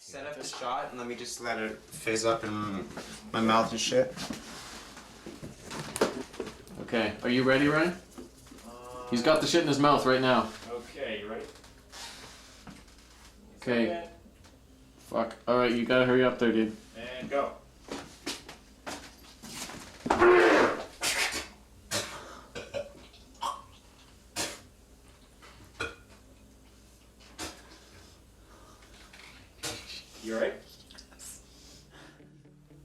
Set up the shot and let me just let it fizz up in my mouth and shit. Okay, are you ready, Ryan? He's got the shit in his mouth right now. Okay, you ready? Okay. Fuck. Alright, you gotta hurry up there, dude. And go. You alright?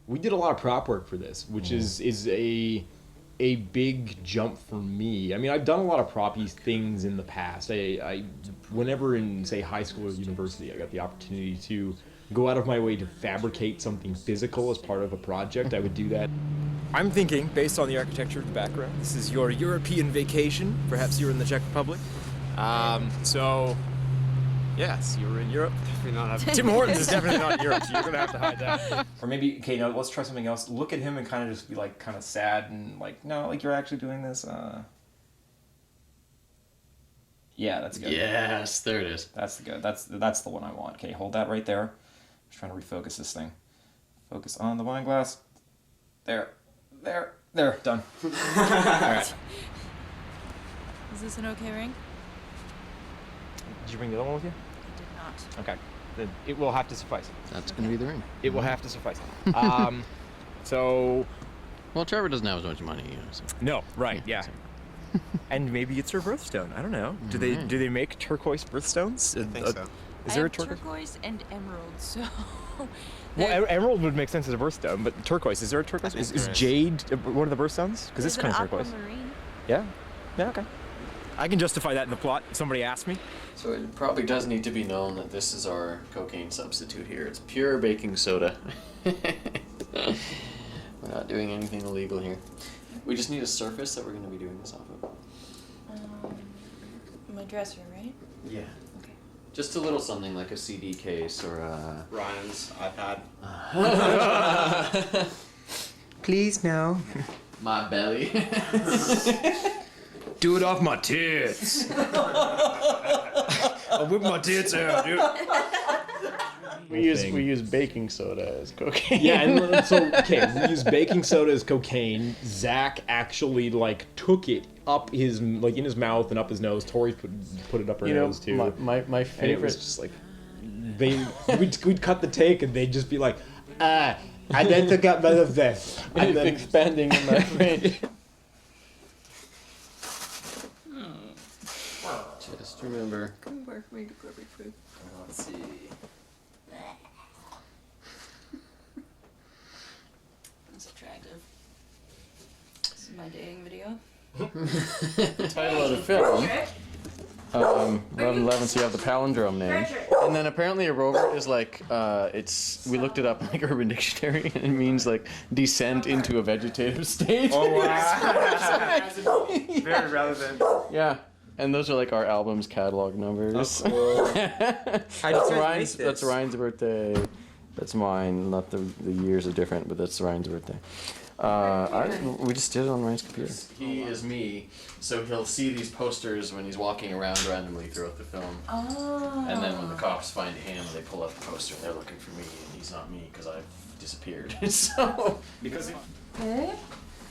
We did a lot of prop work for this, which is a big jump for me. I mean, I've done a lot of proppy things in the past. I whenever in, say, high school or university, I got the opportunity to go out of my way to fabricate something physical as part of a project, I would do that. I'm thinking, based on the architecture of the background, this is your European vacation. Perhaps you were in the Czech Republic. So, yes, you were in Europe. Tim Hortons is definitely not in Europe, so you're going to have to hide that. Or maybe, okay, no, let's try something else. Look at him and kind of just be like, kind of sad and like, no, like you're actually doing this. Yeah, that's good. Yes, there it is. That's the good. That's the one I want. Okay, hold that right there. Just trying to refocus this thing. Focus on the wine glass. There, done. All right. Is this an okay ring? Did you bring the other one with you? I did not. Okay, then it will have to suffice. That's gonna be the ring. It will have to suffice. So. Well, Trevor doesn't have as much money, you know. So. No, right, yeah. And maybe it's her birthstone. I don't know. Do they make turquoise birthstones? I think so. Is there a turquoise and emerald, so. Well, emerald would make sense as a birthstone, but turquoise, is there a turquoise? Is jade one of the birthstones? Because it's kind of turquoise. Aquamarine. Yeah, okay. I can justify that in the plot if somebody asks me. So it probably does need to be known that this is our cocaine substitute here. It's pure baking soda. We're not doing anything illegal here. We just need a surface that we're going to be doing this off of. My dresser, right? Yeah. Okay. Just a little something like a CD case or a... Ryan's iPad. Please, no. My belly. Do it off my tits. I'll whip my tits out, dude. We use baking soda as cocaine. Yeah, and so we use baking soda as cocaine. Zach actually took it up his in his mouth and up his nose. Tori put it up her nose too. My favorite. And it was just like we'd cut the take and they'd just be like, I then took out none of this. And then expanding in my brain. Just remember. Come work me to grab food. Let's see. That's attractive. This is my dating video. The title of the film. 1111, so you have the palindrome name. And then apparently a rover is like, we looked it up in Urban Dictionary, and it means descent into a vegetative state. Oh, wow. Very relevant. Yeah. And those are our album's catalog numbers. Oh, cool. That's Ryan's birthday. That's mine. Not the years are different, but that's Ryan's birthday. We just did it on Ryan's computer. He is me, so he'll see these posters when he's walking around randomly throughout the film. Oh. And then when the cops find him, they pull up the poster and they're looking for me, and he's not me because I've disappeared. So because Okay.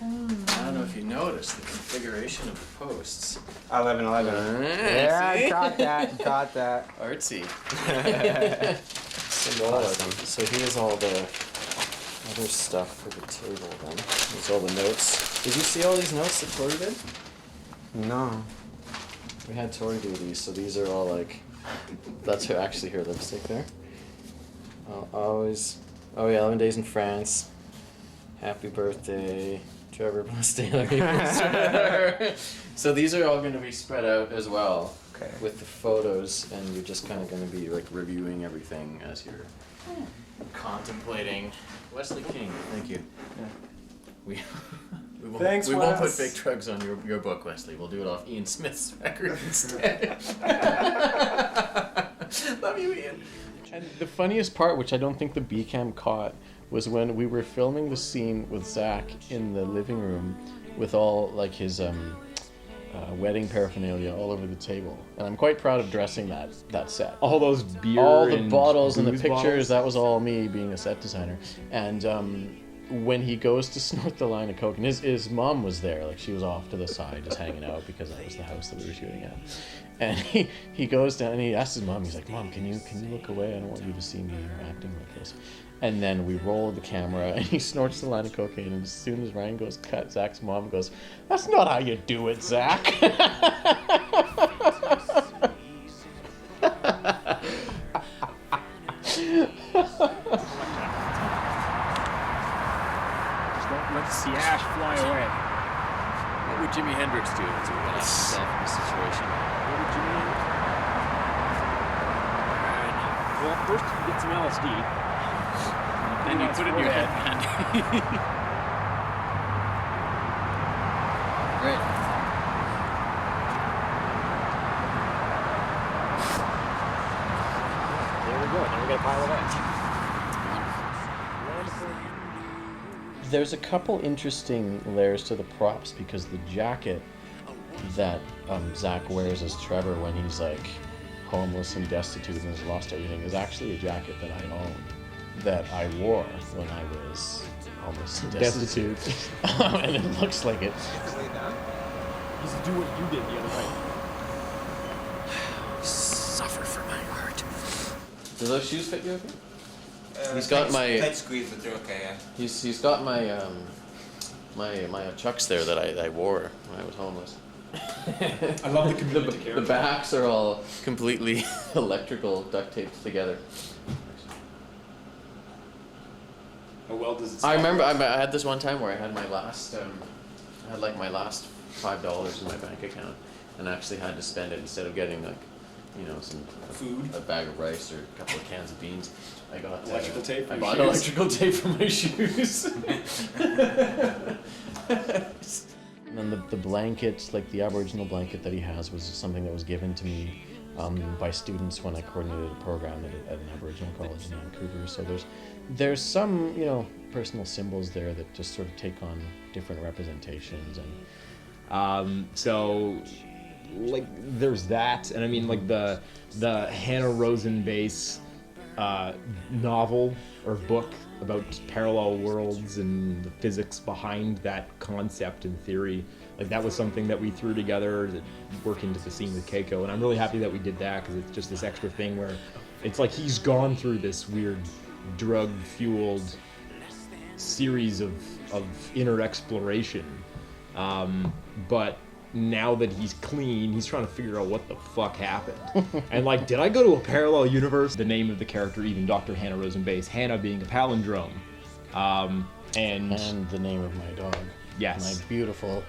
I don't know if you noticed the configuration of the posts. 1111. Yeah, got that. Artsy. Awesome. So here's all the other stuff for the table then. Here's all the notes. Did you see all these notes that Tori did? No. We had Tori do these, so these are all that's actually her lipstick there. Oh yeah, 11 days in France. Happy birthday. Trevor Blastay. So these are all going to be spread out as well. Okay. With the photos, and you're just kind of going to be reviewing everything as you're contemplating. Wesley King, thank you. Yeah. We won't put fake drugs on your book, Wesley. We'll do it off Ian Smith's record instead. Love you, Ian. And the funniest part, which I don't think the B-cam caught, was when we were filming the scene with Zach in the living room with all his wedding paraphernalia all over the table, and I'm quite proud of dressing that set. All those beer, All the and bottles and the booze pictures, bottles? that was all me being a set designer. And when he goes to snort the line of coke, and his mom was there, like she was off to the side just hanging out because that was the house that we were shooting at. And he goes down and he asks his mom, he's like, "Mom, can you look away? I don't want you to see me acting like this." And then we roll the camera and he snorts the line of cocaine, and as soon as Ryan goes cut, Zach's mom goes, "That's not how you do it, Zach." Let's see ash fly away. What would Jimi Hendrix do to get himself in this situation? What would Jimi Hendrix? Well, first you get some LSD. And you put it in your headband. Right. There we go. Now we got a pile of that. There's a couple interesting layers to the props, because the jacket that Zach wears as Trevor when he's like homeless and destitute and has lost everything is actually a jacket that I own, that I wore when I was homeless and destitute. And it looks like it. He's to do what you did the other night. Suffer for my art. Do those shoes fit you okay? He's got my tight squeeze, but they're okay. Yeah. he's got my my Chucks there that I wore when I was homeless. I love the commitment to The character. backs are all completely electrical duct taped together. How well does it I sound? remember I had this one time where I had my last I had like my last $5 in my bank account, and actually had to spend it instead of getting like, you know, some Food? a bag of rice or a couple of cans of beans. I got Electrical tape for I your bought shoes? electrical tape for my shoes. And then the blanket, like the Aboriginal blanket that he has, was something that was given to me by students when I coordinated a program at an Aboriginal college in Vancouver. So there's some, you know, personal symbols there that just sort of take on different representations. And So, like, there's that, and I mean, like the Hannah Rosen base novel or book about parallel worlds and the physics behind that concept and theory. Like, that was something that we threw together to work into the scene with Keiko, and I'm really happy that we did that, because it's just this extra thing where it's like he's gone through this weird drug-fueled series of inner exploration, but now that he's clean, he's trying to figure out what the fuck happened. And like, did I go to a parallel universe? The name of the character, even Dr. Hannah Rosen base, Hannah being a palindrome, and the name of my dog. Yes. My beautiful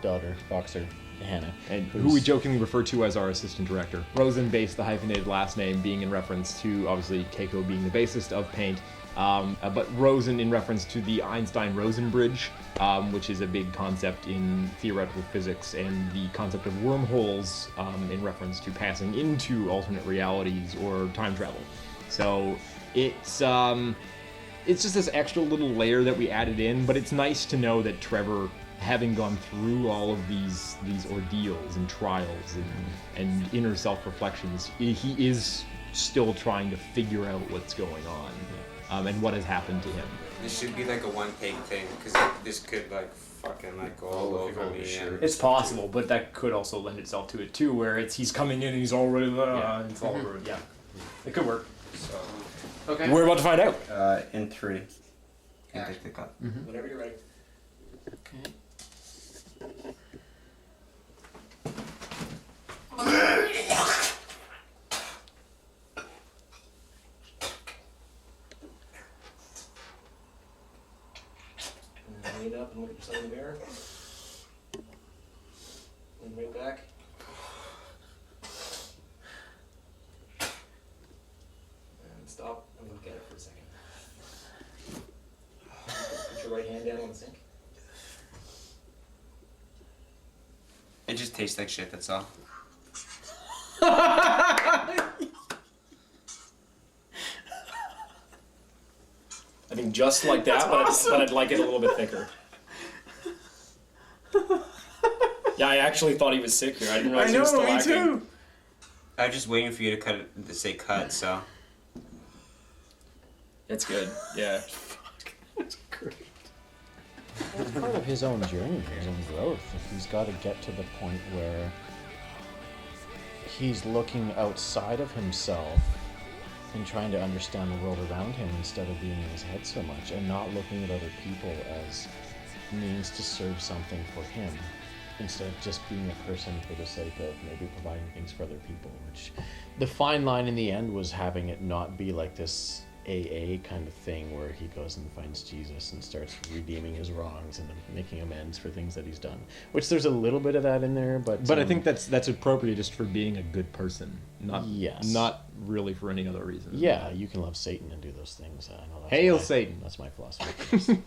daughter, boxer, Hannah. and who we jokingly refer to as our assistant director. Rosen base, the hyphenated last name being in reference to, obviously, Keiko being the bassist of Paint, but Rosen in reference to the Einstein-Rosen bridge, which is a big concept in theoretical physics, and the concept of wormholes in reference to passing into alternate realities or time travel. So it's just this extra little layer that we added in, but it's nice to know that Trevor, having gone through all of these ordeals and trials and inner self-reflections, he is still trying to figure out what's going on, and what has happened to him. This should be like a one-take thing, because this could like fucking like go all over me. And It's possible, but that could also lend itself to it too, where he's coming in and he's already and it's all over. Yeah, it could work. so, Okay. We're about to find out. in 3. Can take the cut. Whenever you're ready. Okay. Lean up and look at yourself in the mirror. Lean right back. And stop and look at it for a second. Put your right hand down on the sink. It just tastes like shit, that's all. I think just like that, but I'd like it a little bit thicker. Yeah, I actually thought he was sick here. I didn't realize he was still acting. I was just waiting for you to say cut, so. It's good, yeah. It's part of his own journey, his own growth. If he's got to get to the point where he's looking outside of himself and trying to understand the world around him instead of being in his head so much, and not looking at other people as means to serve something for him, instead of just being a person for the sake of maybe providing things for other people, which the fine line in the end was having it not be like this AA kind of thing where he goes and finds Jesus and starts redeeming his wrongs and making amends for things that he's done, which there's a little bit of that in there, but I think that's appropriate just for being a good person, not really for any other reason. Yeah, you can love Satan and do those things. I know that's Hail Satan. That's my philosophy.